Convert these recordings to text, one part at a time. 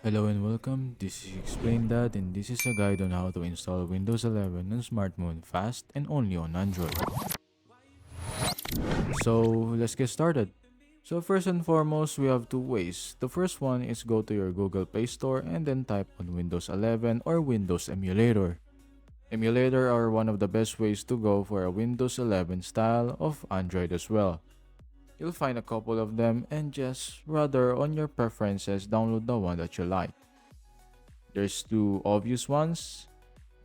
Hello and welcome, this is Explain That, and this is a guide on how to install Windows 11 on smartphone fast and only on Android. So let's get started. So first and foremost, we have two ways. The first one is go to your Google Play Store and then type on Windows 11 or Windows Emulator. Emulator are one of the best ways to go for a Windows 11 style of Android as well. You'll find a couple of them and just rather on your preferences download the one that you like. There's two obvious ones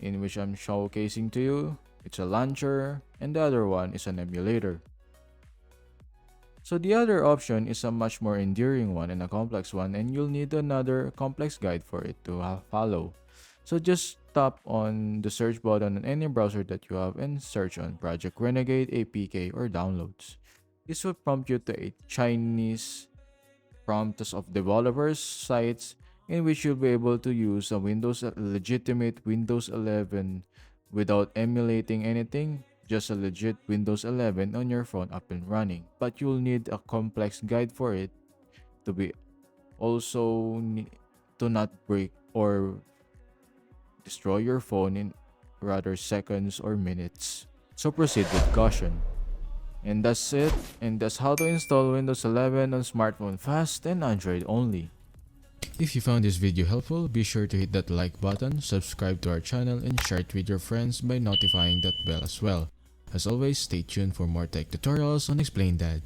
in which I'm showcasing to you. It's a launcher and the other one is an emulator. So the other option is a much more enduring one and a complex one, and you'll need another complex guide for it to follow. So just tap on the search button on any browser that you have and search on Project Renegade, APK, or downloads. This will prompt you to a Chinese prompts of developers sites in which you'll be able to use a legitimate Windows 11 without emulating anything, just a legit Windows 11 on your phone up and running. But you'll need a complex guide for it to be to not break or destroy your phone in rather seconds or minutes. So proceed with caution. And that's it, and that's how to install Windows 11 on smartphone fast and Android only. If you found this video helpful, be sure to hit that like button, subscribe to our channel, and share it with your friends by notifying that bell as well. As always, stay tuned for more tech tutorials on Explain That.